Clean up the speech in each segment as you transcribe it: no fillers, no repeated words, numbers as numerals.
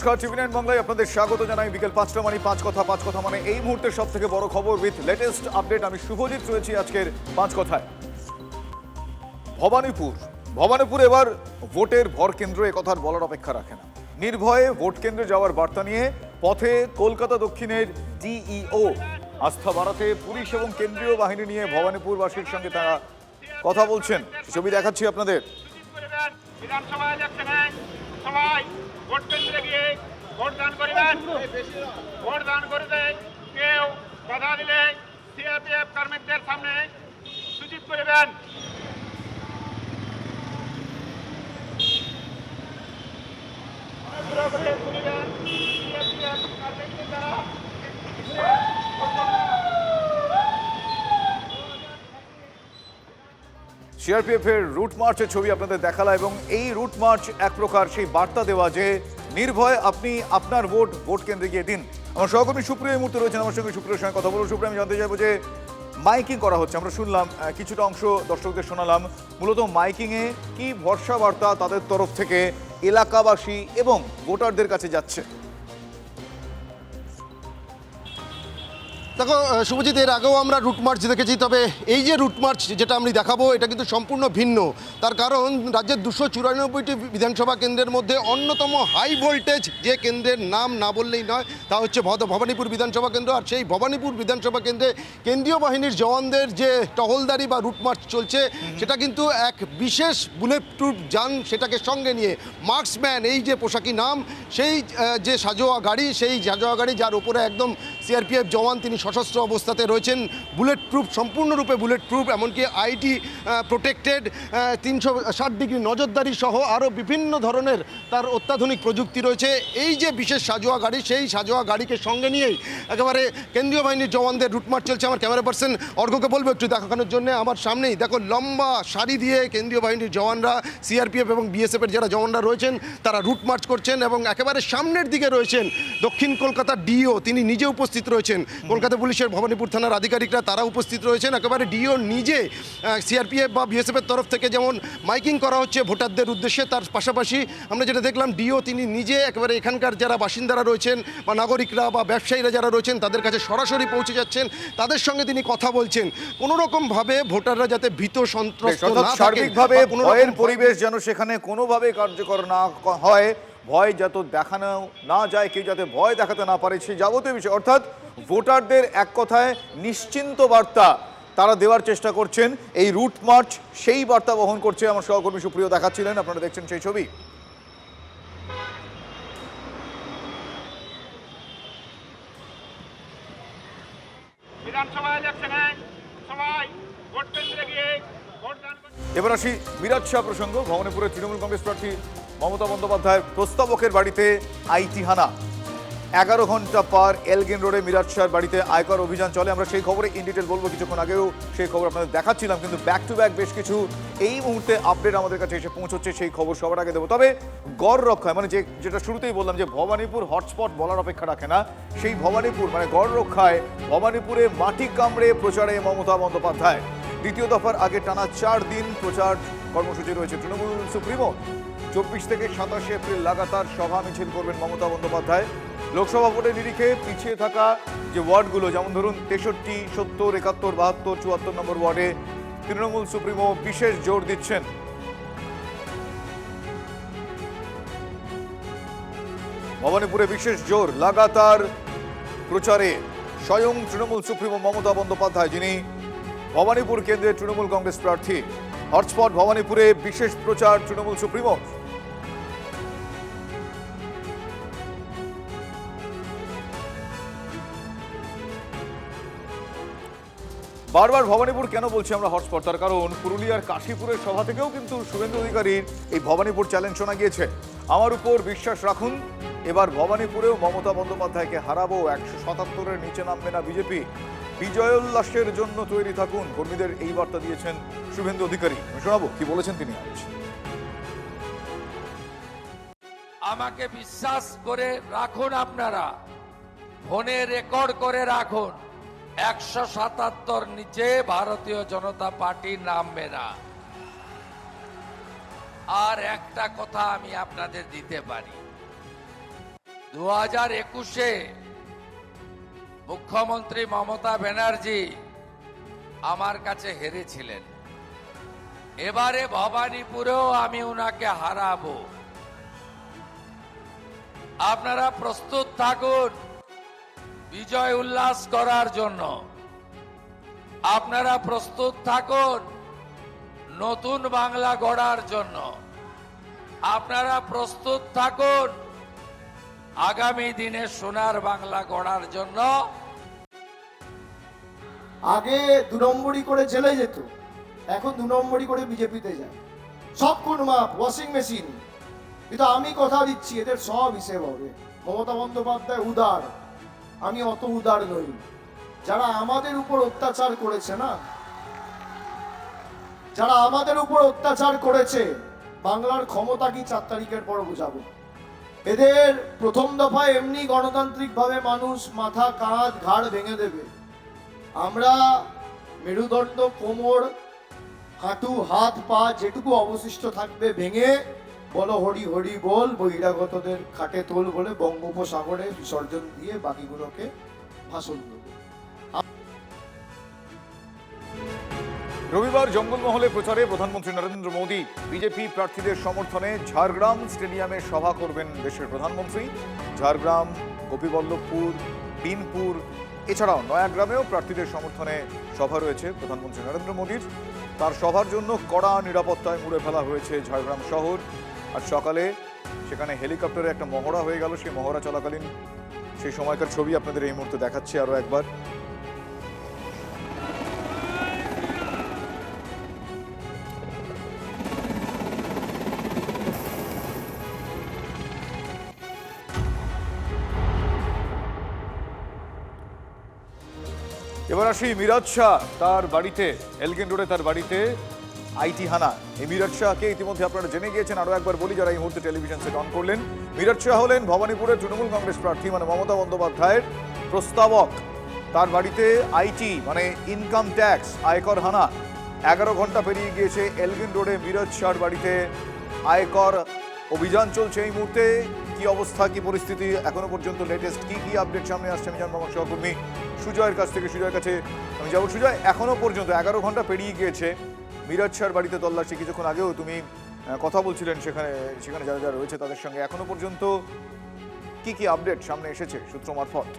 নমস্কার, টিভি9 বাংলায় আপনাদের স্বাগত জানাই। বিকেল ৫টা মানে পাঁচ কথা মানে এই মুহূর্তের সব থেকে বড় খবর উইথ লেটেস্ট আপডেট। আমি শুভজিৎ রয়েছি আজকের পাঁচ কথায়। ভবানীপুর এবার ভোটের ভর কেন্দ্র, একথার বলার অপেক্ষা রাখে না। নির্ভয়ে ভোট কেন্দ্রে যাওয়ার বার্তা নিয়ে পথে কলকাতা দক্ষিণের ডিইও। আস্থা বাড়াতে পুলিশ এবং কেন্দ্রীয় বাহিনী নিয়ে ভবানীপুরবাসীর সঙ্গে তারা কথা বলছেন। ছবি দেখাচ্ছি আপনাদের। বিধানসভায় সবাই ভোট কেন্দ্রে গিয়ে ভোট দান করিবেন। ভোট দান করতে কেউ বাধা দিলে সিআরপিএফ কর্মীদের সামনে সূচিত করিবেন। সিআরপিএফ এর রুট মার্চের ছবি আপনাদের দেখালাম এবং এই রুট মার্চ এক প্রকার সেই বার্তা দেওয়া যে নির্ভয়ে আপনি আপনার ভোট কেন্দ্রে গিয়ে দিন। আমার সহকর্মী সুপ্রিয় এই মুহূর্তে রয়েছেন আমার সঙ্গে। সুপ্রিয়র সঙ্গে কথা বলবো। সুপ্রিয়, আমি জানতে চাইবো যে মাইকিং করা হচ্ছে, আমরা শুনলাম, কিছুটা অংশ দর্শকদের শোনালাম। মূলত মাইকিংয়ে কি ভরসা বার্তা তাদের তরফ থেকে এলাকাবাসী এবং ভোটারদের কাছে যাচ্ছে? দেখো শুভজিৎ, এর আগেও আমরা রুট মার্চ দেখেছি, তবে এই যে রুট মার্চ যেটা আমি দেখাবো এটা কিন্তু সম্পূর্ণ ভিন্ন। তার কারণ রাজ্যের 294টি বিধানসভা কেন্দ্রের মধ্যে অন্যতম হাই ভোল্টেজ যে কেন্দ্রের নাম না বললেই নয় তা হচ্ছে ভবানীপুর বিধানসভা কেন্দ্র। আর সেই ভবানীপুর বিধানসভা কেন্দ্রে কেন্দ্রীয় বাহিনীর জওয়ানদের যে টহলদারি বা রুট মার্চ চলছে সেটা কিন্তু এক বিশেষ বুলেট প্রুফ যান, সেটাকে সঙ্গে নিয়ে মার্কসম্যান, এই যে পোশাকি নাম, সেই যে সাজোয়া গাড়ি, সেই সাজোয়া গাড়ি যার উপরে একদম সিআরপিএফ জওয়ান, তিনি সশস্ত্র অবস্থাতে রয়েছেন, বুলেট প্রুফ, সম্পূর্ণরূপে বুলেট প্রুফ, এমনকি আইটি প্রোটেক্টেড, 360 ডিগ্রি নজরদারি সহ আরও বিভিন্ন ধরনের তার অত্যাধুনিক প্রযুক্তি রয়েছে। এই যে বিশেষ সাজোয়া গাড়ি, সেই সাজোয়া গাড়িকে সঙ্গে নিয়েই একেবারে কেন্দ্রীয় বাহিনীর জওয়ানদের রুটমার্চ চলছে। আমার ক্যামেরা পার্সন অর্ঘ্যকে বলবো একটু দেখানোর জন্য। আমার সামনেই দেখো লম্বা সারি দিয়ে কেন্দ্রীয় বাহিনীর জওয়ানরা, সিআরপিএফ এবং বিএসএফের যারা জওয়ানরা রয়েছেন তারা রুট মার্চ করছেন এবং একেবারে সামনের দিকে রয়েছেন দক্ষিণ কলকাতার ডিও, তিনি নিজে উপস্থিত রয়েছেন। কলকাতা পুলিশের ভবানীপুর থানার আধিকারিকরা তারা উপস্থিত রয়েছেন। একেবারে ডিও নিজে সিআরপিএফ বা বিএসএফের তরফ থেকে যেমন মাইকিং করা হচ্ছে ভোটারদের উদ্দেশ্যে, তার পাশাপাশি আমরা যেটা দেখলাম ডিও তিনি নিজে একেবারে এখানকার যারা বাসিন্দারা রয়েছেন বা নাগরিকরা বা ব্যবসায়ীরা যারা রয়েছেন তাদের কাছে সরাসরি পৌঁছে যাচ্ছেন, তাদের সঙ্গে তিনি কথা বলছেন। কোনো রকমভাবে ভোটাররা যাতে ভীত সন্ত্রস্ত না থাকে, সার্বিকভাবে ভয়ের পরিবেশ যেন সেখানে কোনোভাবে কার্যকর না হয়, ভয় যাতে দেখানো না যায়, কেউ যাতে ভয় দেখাতে না পারে, সেই যাবতীয় বিষয়, অর্থাৎ ভোটারদের এক কথায় নিশ্চিন্ত বার্তা তারা দেওয়ার চেষ্টা করছেন। এই রুট মার্চ সেই বার্তা বহন করছে। আমার সহকর্মী সুপ্রিয় দেখাচ্ছিলেন, আপনারা দেখছেন সেই ছবি। এবার আসি মিরাজ শাহ প্রসঙ্গ। ভবানীপুরের তৃণমূল কংগ্রেস প্রার্থী মমতা বন্দ্যোপাধ্যায়ের প্রস্তাবকের বাড়িতে আইটি হানা। 11 ঘন্টা পার এলগিন রোডে মিরাজ শাহর বাড়িতে আয়কর অভিযান চলে। আমরা সেই খবরে ইন ডিটেল বলবো, কিছুক্ষণ আগেও সেই খবর আপনাদের দেখাচ্ছিলাম, কিন্তু ব্যাক টু ব্যাক বেশ কিছু এই মুহূর্তে আপডেট আমাদের কাছে এসে পৌঁছচ্ছে, সেই খবর সবার আগে দেবো। তবে গড় রক্ষায়, মানে যেটা শুরুতেই বললাম যে ভবানীপুর হটস্পট বলার অপেক্ষা রাখে না, সেই ভবানীপুর মানে গড় রক্ষায় ভবানীপুরে মাটি কামড়ে প্রচারে মমতা বন্দ্যোপাধ্যায়। দ্বিতীয় দফার আগে টানা 4 দিন প্রচার কর্মসূচি রয়েছে তৃণমূল সুপ্রিমো। 24 থেকে 27 এপ্রিল লাগাতার সভা মিছিল করবেন মমতা বন্দ্যোপাধ্যায়। লোকসভা ভোটের নিরিখে পিছিয়ে থাকা যে ওয়ার্ডগুলো, যেমন ধরুন 63, 70, 71, 72, 74 নম্বর ওয়ার্ডে তৃণমূল সুপ্রিমো বিশেষ জোর দিচ্ছেন। ভবানীপুরে বিশেষ জোর, লাগাতার প্রচারে স্বয়ং তৃণমূল সুপ্রিমো মমতা বন্দ্যোপাধ্যায়, যিনি ভবানীপুর কেন্দ্রের তৃণমূল কংগ্রেস প্রার্থী। হটস্পট ভবানীপুরে বিশেষ প্রচার তৃণমূল সুপ্রিমো। বারবার ভবানীপুর কেন বলছি আমরা হটস্পট, তার কারণ পুরুলিয়ার কাশীপুরের সভা থেকেও কিন্তু শুভেন্দু অধিকারীর এই ভবানীপুর চ্যালেঞ্জ শোনা গিয়েছে। আমার উপর বিশ্বাস রাখুন, এবার ভবানীপুরেও মমতা বন্দ্যোপাধ্যায়কে হারাবো, 177-এর নিচে নামবে না বিজেপি, বিজয়োল্লাসের জন্য তৈরি থাকুন, কর্মীদের এই বার্তা দিয়েছেন শুভেন্দু অধিকারী। শোনাবো কি বলেছেন তিনি আজ। আমাকে বিশ্বাস করে রাখুন, আপনারা ফোনে রেকর্ড করে রাখুন, 177 নিচে ভারতীয় জনতা পার্টি নামবে না। আর একটা কথা আমি আপনাদের দিতে পারি, 2021-এ মুখ্যমন্ত্রী মমতা ব্যানার্জি আমার কাছে হেরেছিলেন। এবারে ভবানীপুরেও আমি ওনাকে হারাবো। আপনারা প্রস্তুত থাকুন বিজয় উল্লাস করার জন্য। আপনারা প্রস্তুত থাকুন নতুন বাংলা গড়ার জন্য। আপনারা প্রস্তুত থাকুন আগামী দিনে সোনার বাংলা গড়ার জন্য। আগে 2 নম্বরই করে জেলে যেত, এখন 2 নম্বরই করে বিজেপিতে যায়। সব কোন মাপ, ওয়াশিং মেশিন। কিন্তু আমি কথা দিচ্ছি এদের সব হিসেব হবে। মমতা বন্দ্যোপাধ্যায় উদার, আমি অত উদার নই। যারা আমাদের উপর অত্যাচার করেছে না, যারা আমাদের উপর অত্যাচার করেছে, বাংলার ক্ষমতা কি 4 তারিখের পর বোঝাবো। এদের প্রথম দফায় এমনি গণতান্ত্রিকভাবে মানুষ মাথা কাঁধ ঘাড় ভেঙে দেবে। আমরা মেরুদণ্ড, কোমর, হাঁটু, হাত, পা যেটুকু অবশিষ্ট থাকবে ভেঙে বলো হরি হরি বল, বহিরাগতদের খাটে তোল বলে বঙ্গোপসাগরে বিসর্জন দিয়ে বাকিগুলোকে ভাষণ দেবো। রবিবার জঙ্গলমহলে প্রচারে প্রধানমন্ত্রী নরেন্দ্র মোদী বিজেপি প্রার্থীদের সমর্থনে ঝাড়গ্রাম স্টেডিয়ামে সভা করবেন দেশের প্রধানমন্ত্রী। ঝাড়গ্রাম, গোপীবল্লভপুর, বিনপুর এছাড়াও নয়াগ্রামেও প্রার্থীদের সমর্থনে সভা রয়েছে প্রধানমন্ত্রী নরেন্দ্র মোদীর। তার সভার জন্য কড়া নিরাপত্তায় মুড়ে ফেলা হয়েছে ঝাড়গ্রাম শহর। আর সকালে সেখানে হেলিকপ্টারে একটা মহড়া হয়ে গেল। সেই মহড়া চলাকালীন সেই সময়কার ছবি আপনাদের এই মুহূর্তে দেখাচ্ছি আরও একবার। এবার আসি মিরাজ শাহ তার বাড়িতে, এলগিন রোডে তার বাড়িতে আইটি হানা। এই মিরাজ শাহকে ইতিমধ্যে আপনারা জেনে গিয়েছেন। আরও একবার বলি যারা এই মুহূর্তে টেলিভিশন সেট অন করলেন, মিরাজ শাহ হলেন ভবানীপুরের তৃণমূল কংগ্রেস প্রার্থী মানে মমতা বন্দ্যোপাধ্যায়ের প্রস্তাবক। তার বাড়িতে আইটি মানে ইনকাম ট্যাক্স, আয়কর হানা। 11 ঘন্টা পেরিয়ে গিয়েছে এলগিন রোডে মিরাজ শাহর বাড়িতে আয়কর অভিযান চলছে এই মুহূর্তে। কি অবস্থা, কি পরিস্থিতি এখনো পর্যন্ত, লেটেস্ট কি আপডেট সামনে আসছে আমি জানবো আমার সহকর্মী সুজয়ের কাছ থেকে। সুজয়ের কাছে আমি যাবো। সুজয়, এখনো পর্যন্ত 11 ঘন্টা পেরিয়ে গিয়েছে, মিরাজ শাহর বাড়িতে তল্লাশি। কিছুক্ষণ আগেও তুমি কথা বলছিলেন সেখানে যারা যারা রয়েছে তাদের সঙ্গে। এখনো পর্যন্ত কি আপডেট সামনে এসেছে সূত্র মারফত?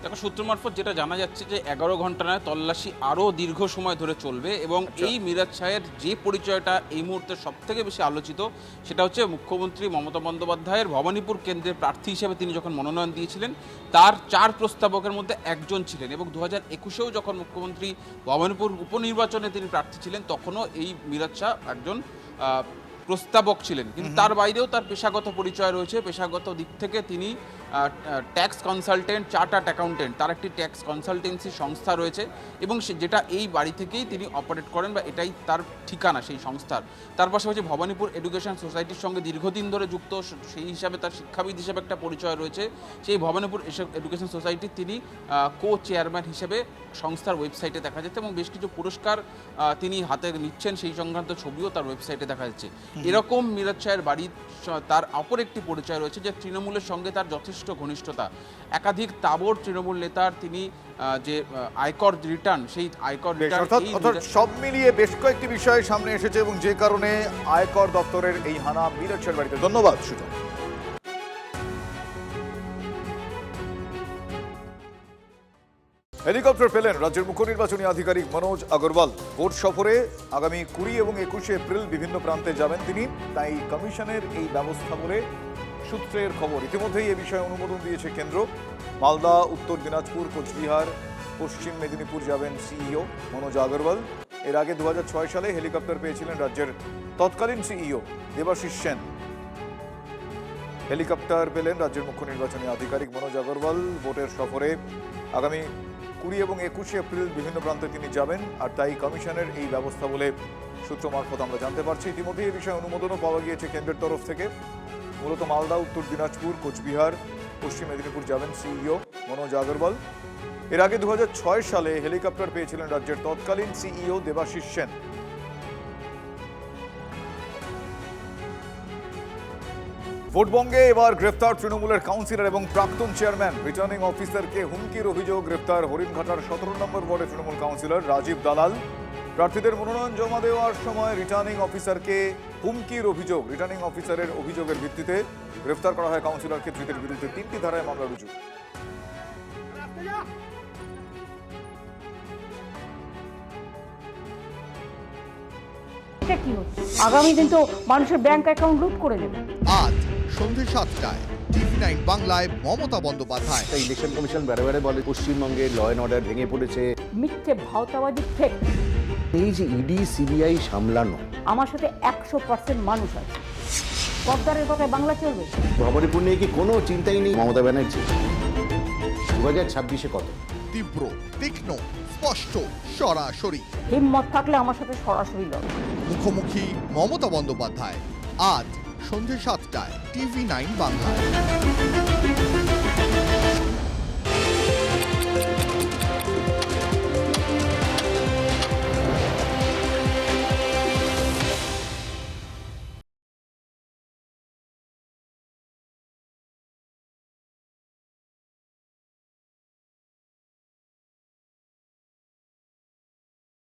দেখো, সূত্র মারফত যেটা জানা যাচ্ছে যে 11 ঘন্টা নয়, তল্লাশি আরও দীর্ঘ সময় ধরে চলবে। এবং এই মিরাজ শাহের যে পরিচয়টা এই মুহূর্তে সব থেকে বেশি আলোচিত সেটা হচ্ছে মুখ্যমন্ত্রী মমতা বন্দ্যোপাধ্যায়ের ভবানীপুর কেন্দ্রের প্রার্থী হিসেবে তিনি যখন মনোনয়ন দিয়েছিলেন তার 4 প্রস্তাবকের মধ্যে একজন ছিলেন। এবং 2021-এও যখন মুখ্যমন্ত্রী ভবানীপুর উপনির্বাচনে তিনি প্রার্থী ছিলেন তখনও এই মিরাজ শাহ একজন প্রস্তাবক ছিলেন। কিন্তু তার বাইরেও তার পেশাগত পরিচয় রয়েছে। পেশাগত দিক থেকে তিনি ট্যাক্স কনসালটেন্ট, চার্টার্ড অ্যাকাউন্টেন্ট, তার একটি ট্যাক্স কনসালটেন্সি সংস্থা রয়েছে এবং যেটা এই বাড়ি থেকেই তিনি অপারেট করেন বা এটাই তার ঠিকানা সেই সংস্থার। তার পাশাপাশি ভবানীপুর এডুকেশন সোসাইটির সঙ্গে দীর্ঘদিন ধরে যুক্ত, সেই হিসাবে তার শিক্ষাবিদ হিসেবে একটা পরিচয় রয়েছে। সেই ভবানীপুর এডুকেশন সোসাইটির তিনি কো চেয়ারম্যান হিসেবে সংস্থার ওয়েবসাইটে দেখা যাচ্ছে এবং বেশ কিছু পুরস্কার তিনি হাতে নিচ্ছেন সেই সংক্রান্ত ছবিও তার ওয়েবসাইটে দেখা যাচ্ছে। এরকম মিরাজ শাহের বাড়ির তার অপর একটি পরিচয় রয়েছে যে তৃণমূলের সঙ্গে তার যথেষ্ট ঘনিষ্ঠতা। একাধিক তাবর তৃণমূল নেতার তিনি যে আয়কর রিটার্ন, সেই আয়কর রিটার্ন সব মিলিয়ে বেশ কয়েকটি বিষয় সামনে এসেছে এবং যে কারণে আয়কর দপ্তরের এই হানা মিরাজ শাহের বাড়িতে। ধন্যবাদ সুজন। হেলিকপ্টার পেলেন রাজ্যের মুখ্য নির্বাচনী আধিকারিক মনোজ আগরওয়াল। ভোট সফরে আগামী 20 এবং 21 এপ্রিল বিভিন্ন প্রান্তে যাবেন তিনি, তাই কমিশনের এই ব্যবস্থা বলে সূত্রের খবর। ইতিমধ্যেই এ বিষয়ে অনুমোদন দিয়েছে কেন্দ্র। মালদা, উত্তর দিনাজপুর, কোচবিহার, পশ্চিম মেদিনীপুর যাবেন সিইও মনোজ আগরওয়াল। এর আগে 2006 সালে হেলিকপ্টার পেয়েছিলেন রাজ্যের তৎকালীন সিইও দেবাশিস সেন। হেলিকপ্টার পেলেন রাজ্যের মুখ্য নির্বাচনী আধিকারিক মনোজ আগরওয়াল। ভোটের সফরে আগামী 20 এবং 21 এপ্রিল বিভিন্ন প্রান্তে তিনি যাবেন, আর তাই কমিশনের এই ব্যবস্থা বলে সূত্র মারফত আমরা জানতে পারছি। ইতিমধ্যে এই বিষয়ে অনুমোদনও পাওয়া গিয়েছে কেন্দ্রের তরফ থেকে। মূলত মালদা, উত্তর দিনাজপুর, কোচবিহার, পশ্চিম মেদিনীপুর যাবেন সিইও মনোজ আগরওয়াল। এর আগে 2006 সালে হেলিকপ্টার পেয়েছিলেন রাজ্যের তৎকালীন সিইও দেবাশিস সেন। ভোটবঙ্গে এবার গ্রেফতার তৃণমূলের কাউন্সিলর এবং প্রাক্তন চেয়ারম্যান। রিটার্নিং অফিসারকে হুমকির অভিযোগ, গ্রেফতার হরিণঘাটার 17 নম্বর ওয়ার্ডের তৃণমূল কাউন্সিলর রাজীব দালাল। প্রার্থীদের মনোনয়ন জমা দেওয়ার সময় রিটার্নিং অফিসারকে হুমকির অভিযোগ, রিটার্নিং অফিসারের অভিযোগের ভিত্তিতে গ্রেফতার করা হয় কাউন্সিলরকে। ধৃতের বিরুদ্ধে 3টি ধারায় মামলা রুজু। এটা কি হচ্ছে? আগামী দিন তো মানুষের ব্যাংক অ্যাকাউন্ট লুট করে নেবে। আজ সন্ধ্যে 7টায় টিভি 9 বাংলায় মমতা বন্দ্যোপাধ্যায়। ইলেকশন কমিশন বারে বলে পশ্চিমবঙ্গে ল অ্যান্ড অর্ডার ভেঙে পড়েছে। মিথ্যে ভাওতাবাদী ফেক। এই যে ইডি সিবিআই সামলানো, আমার সাথে 100% মানুষ আছে। গদ্দারের কথায় বাংলা চলবে? ভবানীপুর নিয়ে কি কোনো চিন্তাই নেই মমতা ব্যানার্জি? 2026-এ কত তীব্র, তীক্ষ্ণ, স্পষ্ট, সরাসরি হিম্মত থাকলে আমার সাথে সরাসরি লড়বে। মুখোমুখি মমতা বন্দ্যোপাধ্যায়। আজ সন্ধ্যে 7টায় টিভি 9 বাংলায়।